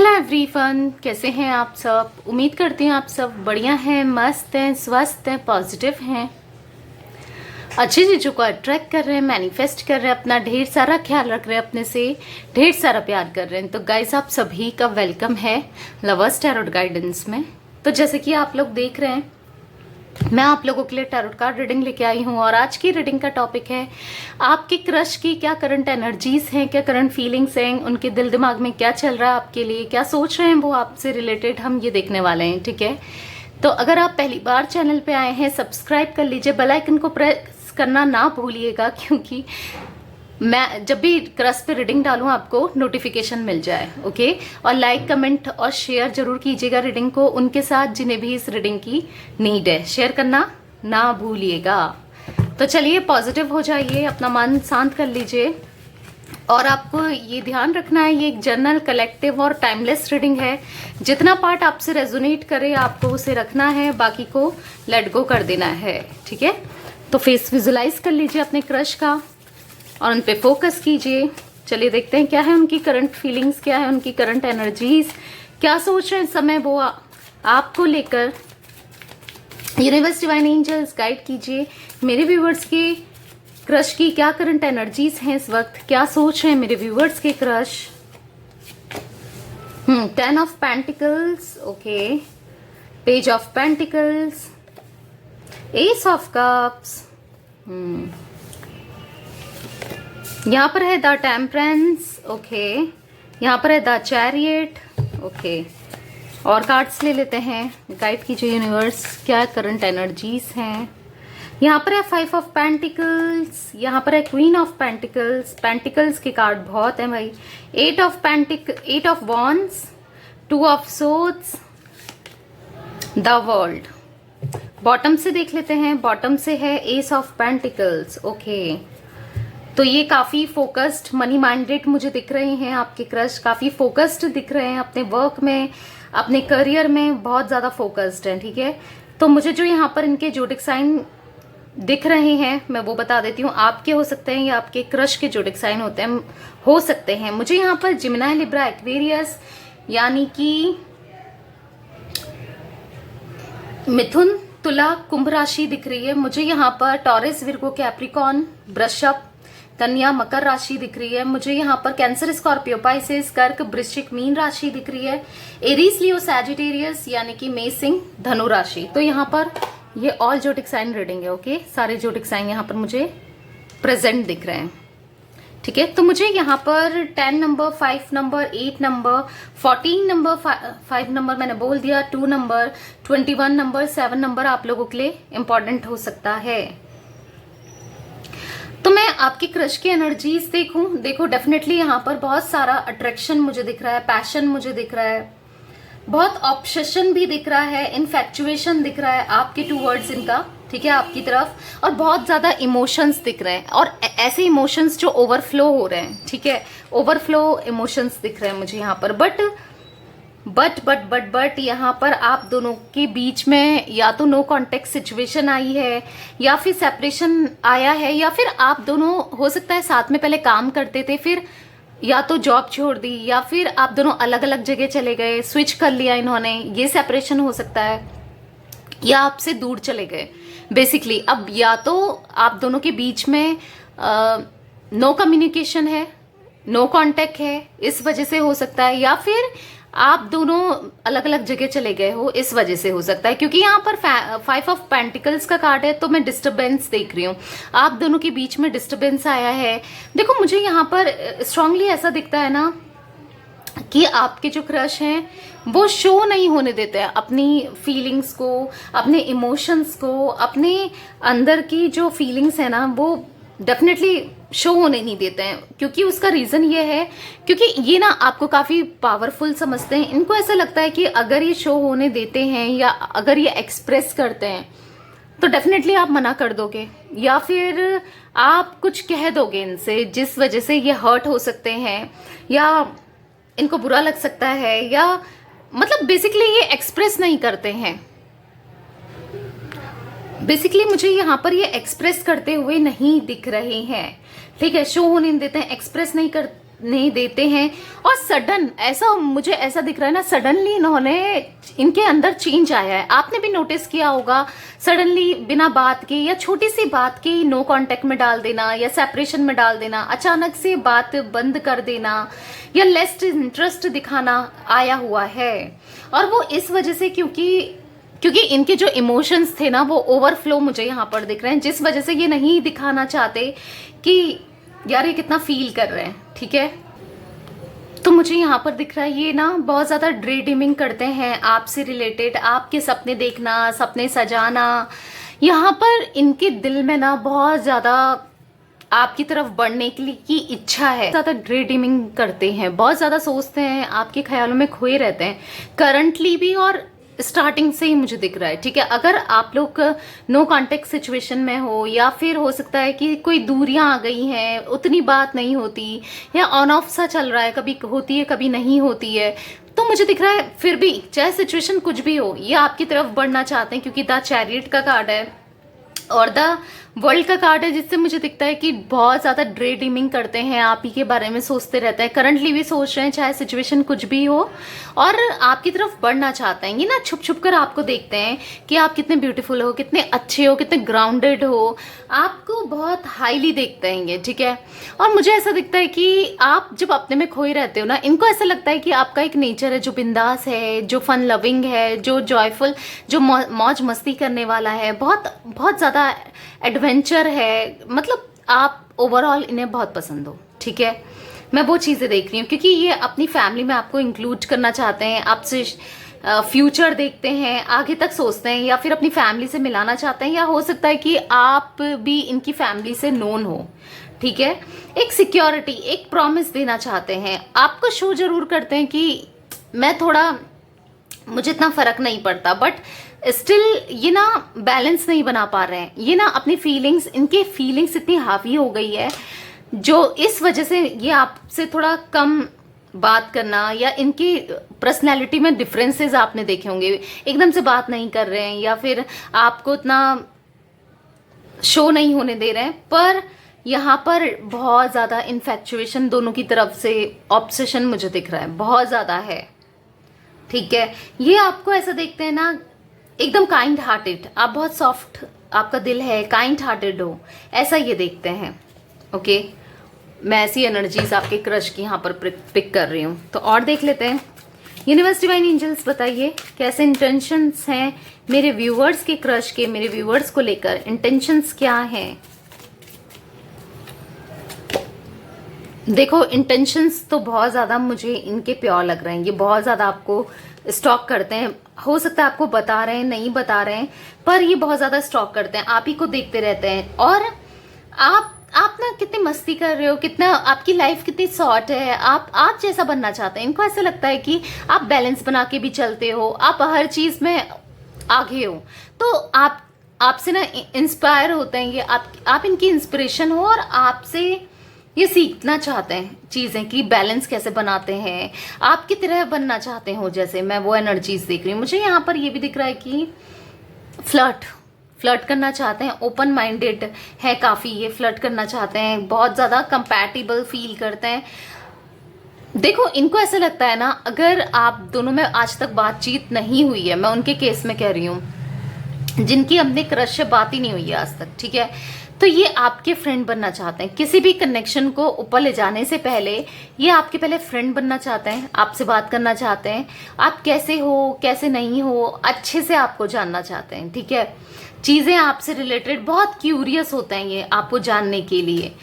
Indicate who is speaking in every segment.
Speaker 1: Hello everyone, कैसे हैं आप सब। उम्मीद करती हूँ आप सब बढ़िया हैं, मस्त हैं, स्वस्थ हैं, पॉजिटिव हैं, अच्छी चीज़ों को अट्रैक्ट कर रहे हैं, मैनिफेस्ट कर रहे हैं, अपना ढेर सारा ख्याल रख रहे हैं, अपने से ढेर सारा प्यार कर रहे हैं। तो गाइस, आप सभी का वेलकम है लवर्स टैरोट गाइडेंस में। तो जैसे कि आप लोग देख रहे हैं, मैं आप लोगों के लिए टैरोट कार्ड रीडिंग लेके आई हूँ और आज की रीडिंग का टॉपिक है आपके क्रश की क्या करंट एनर्जीज हैं, क्या करंट फीलिंग्स हैं, उनके दिल दिमाग में क्या चल रहा है आपके लिए, क्या सोच रहे हैं वो आपसे रिलेटेड, हम ये देखने वाले हैं। ठीक है, तो अगर आप पहली बार चैनल पे आए हैं, सब्सक्राइब कर लीजिए, बेल आइकन को प्रेस करना ना भूलिएगा, क्योंकि मैं जब भी क्रश पे रीडिंग डालूं आपको नोटिफिकेशन मिल जाए। ओके, और लाइक कमेंट और शेयर जरूर कीजिएगा रीडिंग को उनके साथ जिन्हें भी इस रीडिंग की नीड है, शेयर करना ना भूलिएगा। तो चलिए, पॉजिटिव हो जाइए, अपना मन शांत कर लीजिए और आपको ये ध्यान रखना है ये एक जनरल, कलेक्टिव और टाइमलेस रीडिंग है। जितना पार्ट आपसे रेजोनेट करे आपको उसे रखना है, बाकी को लेट गो कर देना है। ठीक है, तो फेस विजुलाइज कर लीजिए अपने क्रश का और उन पे फोकस कीजिए। चलिए देखते हैं क्या है उनकी करंट फीलिंग्स, क्या है उनकी करंट एनर्जीज, क्या सोच रहे हैं इस समय वो आपको लेकर। यूनिवर्स, डिवाइन एंजल्स गाइड कीजिए मेरे व्यूवर्स के क्रश की क्या करंट एनर्जीज हैं इस वक्त, क्या सोच रहे हैं मेरे व्यूवर्स के crush. 10 of pentacles, okay, page of pentacles, S of cups, यहाँ पर है द टेम्परेंस, ओके, यहाँ पर है द चैरियट, ओके। और कार्ड्स ले लेते हैं, गाइड कीजिए यूनिवर्स क्या करंट एनर्जीज हैं। यहाँ पर है 5 ऑफ पेंटिकल्स, यहाँ पर है क्वीन ऑफ पेंटिकल्स, पेंटिकल्स के कार्ड बहुत हैं भाई। 8 of wands, 2 of swords, the world. Bottom से देख लेते हैं, बॉटम से है एस ऑफ पेंटिकल्स, ओके। तो ये काफी फोकस्ड, मनी माइंडेड मुझे दिख रहे हैं आपके क्रश, काफी फोकस्ड दिख रहे हैं अपने वर्क में, अपने करियर में बहुत ज्यादा फोकस्ड हैं। ठीक है, तो मुझे जो यहाँ पर इनके जोडिक साइन दिख रहे हैं मैं वो बता देती हूँ। आपके हो सकते हैं या आपके क्रश के जोडिक साइन होते हैं, हो सकते हैं। मुझे यहाँ पर जिमिनाई, लिब्रा, एक्वेरियस यानी कि मिथुन, तुला, कुंभ राशि दिख रही है। मुझे यहाँ पर टॉरस, विर्गो, कैप्रिकॉन, वृषभ, कन्या, मकर राशि दिख रही है। मुझे यहाँ पर कैंसर, स्कॉर्पियो, पाइसेस, कर्क, वृश्चिक, मीन राशि दिख रही है। एरीज, लियो, सैजिटेरियस यानी कि मेष, सिंह, धनु राशि। तो यहाँ पर ये ऑल जोडिक साइन रीडिंग है। ओके, सारे जोडिक साइन यहाँ पर मुझे प्रेजेंट दिख रहे हैं। ठीक है, तो मुझे यहाँ पर 10 number, 5 number, 8 number, 14 number, 5 number मैंने बोल दिया, 2 नंबर, 21 नंबर, 7 नंबर आप लोगों के लिए इंपॉर्टेंट हो सकता है। तो मैं आपकी क्रश की एनर्जीज देखो डेफिनेटली यहाँ पर बहुत सारा अट्रैक्शन मुझे दिख रहा है, पैशन मुझे दिख रहा है, बहुत ऑब्सेशन भी दिख रहा है, इन्फैक्चुएशन दिख रहा है आपके टूवर्ड्स इनका। ठीक है, आपकी तरफ, और बहुत ज्यादा इमोशंस दिख रहे हैं और ऐसे इमोशंस जो ओवरफ्लो हो रहे हैं। ठीक है, ओवरफ्लो इमोशंस दिख रहे हैं मुझे यहाँ पर। बट यहाँ पर आप दोनों के बीच में या तो नो कॉन्टेक्ट सिचुएशन आई है, या फिर सेपरेशन आया है, या फिर आप दोनों हो सकता है साथ में पहले काम करते थे, फिर या तो जॉब छोड़ दी, या फिर आप दोनों अलग अलग जगह चले गए, स्विच कर लिया इन्होंने, ये सेपरेशन हो सकता है, या आपसे दूर चले गए बेसिकली। अब या तो आप दोनों के बीच में नो कम्युनिकेशन है, नो कॉन्टेक्ट है, इस वजह से हो सकता है, या फिर आप दोनों अलग अलग जगह चले गए हो, इस वजह से हो सकता है। क्योंकि यहाँ पर 5 ऑफ पेंटिकल्स का कार्ड है, तो मैं डिस्टरबेंस देख रही हूँ, आप दोनों के बीच में डिस्टरबेंस आया है। देखो, मुझे यहाँ पर स्ट्रांगली ऐसा दिखता है ना कि आपके जो क्रश हैं वो शो नहीं होने देते हैं अपनी फीलिंग्स को, अपने इमोशंस को, अपने अंदर की जो फीलिंग्स है ना वो डेफिनेटली शो होने नहीं देते हैं। क्योंकि उसका रीजन ये है, क्योंकि ये ना आपको काफी पावरफुल समझते हैं। इनको ऐसा लगता है कि अगर ये शो होने देते हैं या अगर ये एक्सप्रेस करते हैं तो डेफिनेटली आप मना कर दोगे, या फिर आप कुछ कह दोगे इनसे जिस वजह से ये हर्ट हो सकते हैं, या इनको बुरा लग सकता है, या मतलब बेसिकली ये एक्सप्रेस नहीं करते हैं। बेसिकली मुझे यहाँ पर ये एक्सप्रेस करते हुए नहीं दिख रहे हैं। ठीक है, शो होने देते हैं, एक्सप्रेस नहीं नहीं देते हैं। और सडन ऐसा मुझे ऐसा दिख रहा है ना, सडनली इन्होंने इनके अंदर चेंज आया है। आपने भी नोटिस किया होगा, सडनली बिना बात के या छोटी सी बात के नो कांटेक्ट में डाल देना या सेपरेशन में डाल देना, अचानक से बात बंद कर देना या लेस इंटरेस्ट दिखाना आया हुआ है। और वो इस वजह से क्योंकि इनके जो इमोशंस थे ना वो ओवरफ्लो मुझे यहाँ पर दिख रहे हैं, जिस वजह से ये नहीं दिखाना चाहते कि यार ये कितना फील कर रहे हैं। ठीक है, तो मुझे यहाँ पर दिख रहा है ये ना बहुत ज़्यादा ड्रे ड्रीमिंग करते हैं आपसे रिलेटेड, आपके सपने देखना, सपने सजाना। यहाँ पर इनके दिल में ना बहुत ज़्यादा आपकी तरफ बढ़ने के लिए की इच्छा है, ज़्यादा ड्रे ड्रीमिंग करते हैं, बहुत ज़्यादा सोचते हैं, आपके ख्यालों में खोए रहते हैं करंटली भी और स्टार्टिंग से ही मुझे दिख रहा है। ठीक है, अगर आप लोग नो कांटेक्ट सिचुएशन में हो या फिर हो सकता है कि कोई दूरियां आ गई हैं, उतनी बात नहीं होती या ऑन ऑफ सा चल रहा है, कभी होती है कभी नहीं होती है, तो मुझे दिख रहा है फिर भी चाहे सिचुएशन कुछ भी हो ये आपकी तरफ बढ़ना चाहते हैं, क्योंकि द चैरियट का कार्ड है और द वर्ल्ड का कार्ड है, जिससे मुझे दिखता है कि बहुत ज़्यादा ड्रे ड्रीमिंग करते हैं, आप ही के बारे में सोचते रहते हैं, करंटली भी सोच रहे हैं चाहे सिचुएशन कुछ भी हो, और आपकी तरफ बढ़ना चाहते हैं। ये ना छुप छुप कर आपको देखते हैं कि आप कितने ब्यूटीफुल हो, कितने अच्छे हो, कितने ग्राउंडेड हो, आपको बहुत हाईली देखते हैं ये। ठीक है, और मुझे ऐसा दिखता है कि आप जब अपने में खोए रहते हो ना, इनको ऐसा लगता है कि आपका एक नेचर है जो बिंदास है, जो फन लविंग है, जो जॉयफुल, जो मौज मस्ती करने वाला है, बहुत बहुत ज़्यादा एडवेंचर है, मतलब आप ओवरऑल इन्हें बहुत पसंद हो। ठीक है, मैं वो चीज़ें देख रही हूँ क्योंकि ये अपनी फैमिली में आपको इंक्लूड करना चाहते हैं, आपसे फ्यूचर देखते हैं, आगे तक सोचते हैं, या फिर अपनी फैमिली से मिलाना चाहते हैं, या हो सकता है कि आप भी इनकी फैमिली से नोन हो। ठीक है, एक सिक्योरिटी, एक प्रॉमिस देना चाहते हैं, आपको शो जरूर करते हैं कि मैं थोड़ा, मुझे इतना फर्क नहीं पड़ता, बट स्टिल ये ना बैलेंस नहीं बना पा रहे हैं। ये ना अपनी फीलिंग्स, इनके फीलिंग्स इतनी हावी हो गई है जो इस वजह से ये आपसे थोड़ा कम बात करना, या इनकी पर्सनैलिटी में डिफरेंसेस आपने देखे होंगे, एकदम से बात नहीं कर रहे हैं या फिर आपको इतना शो नहीं होने दे रहे हैं, पर यहाँ पर बहुत ज़्यादा इन्फैक्चुएशन दोनों की तरफ से, ऑब्सेशन मुझे दिख रहा है बहुत ज़्यादा है। ठीक है, ये आपको ऐसा देखते हैं ना एकदम काइंड हार्टेड, आप बहुत सॉफ्ट, आपका दिल है, काइंड हार्टेड हो, ऐसा ये देखते हैं। ओके, मैं ऐसी एनर्जीज आपके क्रश की यहाँ पर पिक कर रही हूँ। तो और देख लेते हैं, यूनिवर्स डिवाइन एंजल्स बताइए कैसे इंटेंशंस हैं मेरे व्यूवर्स के क्रश के, मेरे व्यूवर्स को लेकर इंटेंशंस क्या हैं। देखो इंटेंशंस तो बहुत ज़्यादा मुझे इनके प्योर लग रहे हैं, ये बहुत ज़्यादा आपको स्टॉक करते हैं, हो सकता है आपको बता रहे हैं नहीं बता रहे हैं, पर ये बहुत ज़्यादा स्टॉक करते हैं, आप ही को देखते रहते हैं। और आप ना कितनी मस्ती कर रहे हो, कितना आपकी लाइफ कितनी शॉर्ट है, आप जैसा बनना चाहते हैं। इनको ऐसा लगता है कि आप बैलेंस बना के भी चलते हो, आप हर चीज़ में आगे हो, तो आपसे ना इंस्पायर होते हैं ये, आप इनकी इंस्पिरेशन हो और आपसे ये सीखना चाहते हैं चीज़ें कि बैलेंस कैसे बनाते हैं, आपकी तरह बनना चाहते हो, जैसे मैं वो एनर्जीज देख रही हूँ। मुझे यहाँ पर ये भी दिख रहा है कि फ्लर्ट करना चाहते हैं, ओपन माइंडेड है काफ़ी, ये फ्लर्ट करना चाहते हैं, बहुत ज़्यादा कंपैटिबल फील करते हैं। देखो इनको ऐसा लगता है ना, अगर आप दोनों में आज तक बातचीत नहीं हुई है, मैं उनके केस में कह रही हूँ जिनकी अपने क्रश से बात ही नहीं हुई है आज तक, ठीक है, तो ये आपके फ्रेंड बनना चाहते हैं। किसी भी कनेक्शन को ऊपर ले जाने से पहले ये आपके पहले फ्रेंड बनना चाहते हैं, आपसे बात करना चाहते हैं, आप कैसे हो कैसे नहीं हो अच्छे से आपको जानना चाहते हैं। ठीक है, चीज़ें आपसे रिलेटेड बहुत क्यूरियस होते हैं ये आपको जानने के लिए।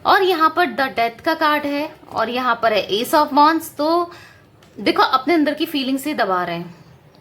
Speaker 1: और यहाँ पर द डेथ का कार्ड है और यहाँ पर है एस ऑफ वॉन्ड्स। तो देखो अपने अंदर की फीलिंग से दबा रहे हैं,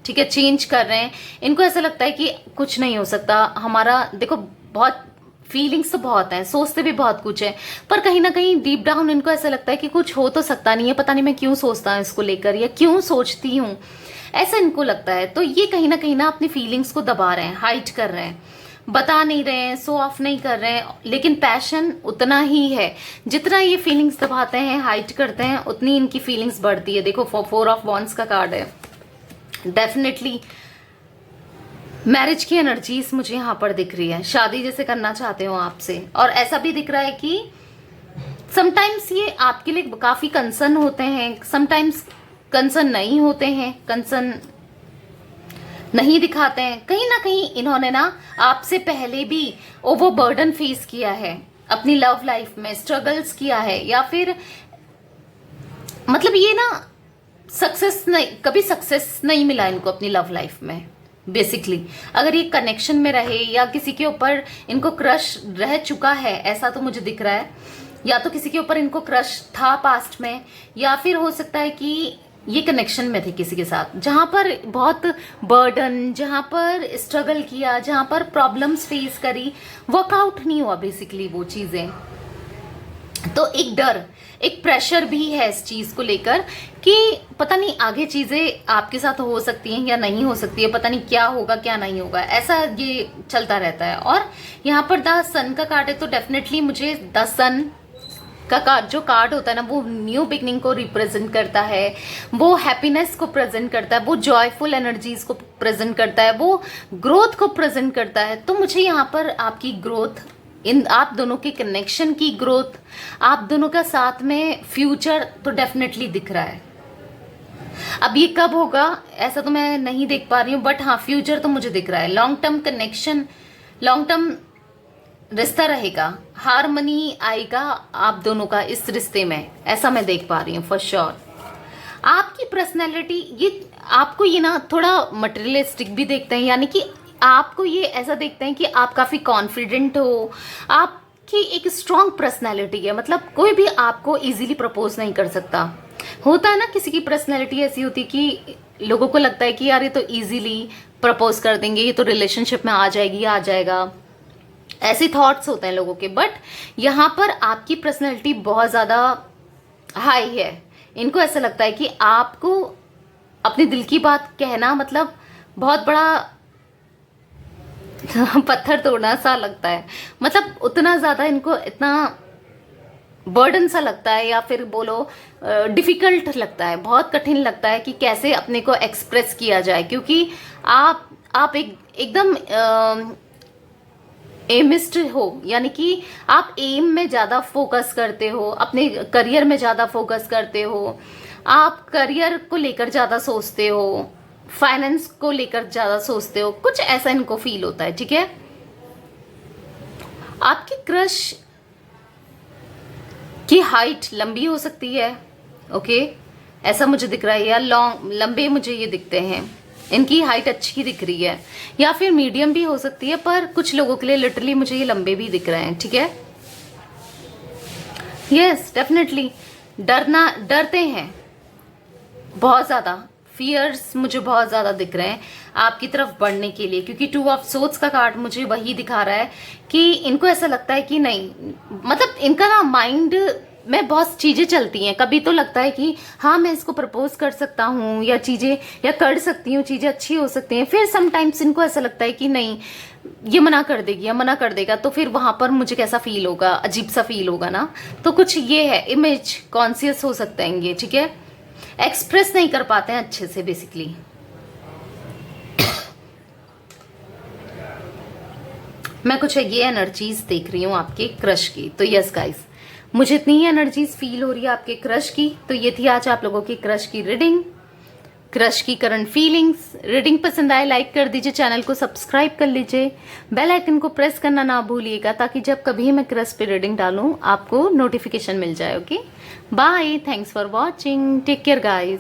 Speaker 1: ठीक है, चेंज कर रहे हैं। इनको ऐसा लगता है कि कुछ नहीं हो सकता हमारा, देखो बहुत फीलिंग्स तो बहुत हैं, सोचते भी बहुत कुछ है, पर कहीं ना कहीं डीप डाउन इनको ऐसा लगता है कि कुछ हो तो सकता नहीं है, पता नहीं मैं क्यों सोचता हूँ इसको लेकर या क्यों सोचती हूँ, ऐसा इनको लगता है। तो ये कहीं ना अपनी फीलिंग्स को दबा रहे हैं, हाइड कर रहे हैं, बता नहीं रहे हैं, शो ऑफ नहीं कर रहे हैं, लेकिन पैशन उतना ही है। जितना ये फीलिंग्स दबाते हैं, हाइड करते हैं, उतनी इनकी फीलिंग्स बढ़ती है। देखो 4 ऑफ वॉन्ड्स का कार्ड है, डेफिनेटली मैरिज की एनर्जीज मुझे यहाँ पर दिख रही है, शादी जैसे करना चाहते हो आपसे। और ऐसा भी दिख रहा है कि समटाइम्स ये आपके लिए काफी कंसर्न होते हैं, समटाइम्स कंसर्न नहीं होते हैं, कंसर्न नहीं दिखाते हैं। कहीं ना कहीं इन्होंने ना आपसे पहले भी ओवरबर्डन फेस किया है अपनी लव लाइफ में, स्ट्रगल्स किया है, या फिर मतलब ये ना कभी सक्सेस नहीं मिला इनको अपनी लव लाइफ में। बेसिकली अगर ये कनेक्शन में रहे या किसी के ऊपर इनको क्रश रह चुका है, ऐसा तो मुझे दिख रहा है, या तो किसी के ऊपर इनको क्रश था पास्ट में, या फिर हो सकता है कि ये कनेक्शन में थे किसी के साथ जहां पर बहुत बर्डन, जहां पर स्ट्रगल किया, जहां पर प्रॉब्लम्स फेस करी, वर्कआउट नहीं हुआ बेसिकली वो चीजें। तो एक डर, एक प्रेशर भी है इस चीज को लेकर कि पता नहीं आगे चीजें आपके साथ हो सकती हैं या नहीं हो सकती है, पता नहीं क्या होगा क्या नहीं होगा, ऐसा ये चलता रहता है। और यहाँ पर द सन का कार्ड है, तो डेफिनेटली मुझे द सन का कार्ड, जो कार्ड होता है ना, वो न्यू बिगनिंग को रिप्रेजेंट करता है, वो हैप्पीनेस को प्रेजेंट करता है, वो जॉयफुल एनर्जीज को प्रेजेंट करता है, वो ग्रोथ को प्रेजेंट करता है। तो मुझे यहाँ पर आपकी ग्रोथ, इन आप दोनों के कनेक्शन की ग्रोथ, आप दोनों का साथ में फ्यूचर तो डेफिनेटली दिख रहा है। अब ये कब होगा ऐसा तो मैं नहीं देख पा रही हूँ, बट हाँ फ्यूचर तो मुझे दिख रहा है। Long term connection, long term रिश्ता रहेगा, हारमनी आएगा आप दोनों का इस रिश्ते में, ऐसा मैं देख पा रही हूँ फॉर श्योर। आपकी पर्सनैलिटी, ये आपको ये ना थोड़ा मटेरियलिस्टिक भी देखते हैं, यानी कि आपको ये ऐसा देखते हैं कि आप काफी कॉन्फिडेंट हो, आपकी एक स्ट्रॉन्ग पर्सनैलिटी है, मतलब कोई भी आपको इजीली प्रपोज नहीं कर सकता। होता है ना किसी की पर्सनैलिटी ऐसी होती कि लोगों को लगता है कि यार ये तो इजीली प्रपोज कर देंगे, ये तो रिलेशनशिप में आ जाएगी, आ जाएगा, ऐसे थॉट्स होते हैं लोगों के। बट यहाँ पर आपकी पर्सनैलिटी बहुत ज्यादा हाई है, इनको ऐसा लगता है कि आपको अपने दिल की बात कहना मतलब बहुत बड़ा पत्थर तोड़ना सा लगता है, मतलब उतना ज्यादा इनको इतना बर्डन सा लगता है, या फिर बोलो डिफिकल्ट लगता है, बहुत कठिन लगता है कि कैसे अपने को एक्सप्रेस किया जाए, क्योंकि आप एकदम एमिस्ट हो, यानी कि आप एम में ज्यादा फोकस करते हो, अपने करियर में ज्यादा फोकस करते हो, आप करियर को लेकर ज्यादा सोचते हो, फाइनेंस को लेकर ज्यादा सोचते हो, कुछ ऐसा इनको फील होता है। ठीक है, आपकी क्रश की हाइट लंबी हो सकती है, ओके, ऐसा मुझे दिख रहा है, या लंबे मुझे ये दिखते हैं, इनकी हाइट अच्छी दिख रही है, या फिर मीडियम भी हो सकती है, पर कुछ लोगों के लिए लिटरली मुझे ये लंबे भी दिख रहे हैं। ठीक है, यस डेफिनेटली डरते हैं बहुत ज्यादा, फियर्स मुझे बहुत ज्यादा दिख रहे हैं आपकी तरफ बढ़ने के लिए, क्योंकि 2 ऑफ सोर्ड्स का कार्ड मुझे वही दिखा रहा है कि इनको ऐसा लगता है कि नहीं, मतलब इनका ना माइंड में बहुत चीजें चलती हैं। कभी तो लगता है कि हाँ मैं इसको प्रपोज कर सकता हूँ, या चीजें या कर सकती हूँ, चीजें अच्छी हो सकती हैं, फिर समटाइम्स इनको ऐसा लगता है कि नहीं ये मना कर देगी या मना कर देगा, तो फिर वहां पर मुझे कैसा फील होगा, अजीब सा फील होगा ना। तो कुछ ये है, इमेज कॉन्शियस हो सकते हैं ये। ठीक है, एक्सप्रेस नहीं कर पाते हैं अच्छे से बेसिकली। मैं कुछ ये एनर्जीज देख रही हूँ आपके क्रश की। तो यस गाइस, मुझे इतनी ही एनर्जीज फील हो रही है आपके क्रश की। तो ये थी आज आप लोगों की क्रश की रीडिंग, क्रश की करंट फीलिंग्स। रीडिंग पसंद आए लाइक कर दीजिए, चैनल को सब्सक्राइब कर लीजिए, बेल आइकन को प्रेस करना ना भूलिएगा, ताकि जब कभी मैं क्रश पे रीडिंग डालूं आपको नोटिफिकेशन मिल जाए। Okay, bye, thanks for watching, take care guys.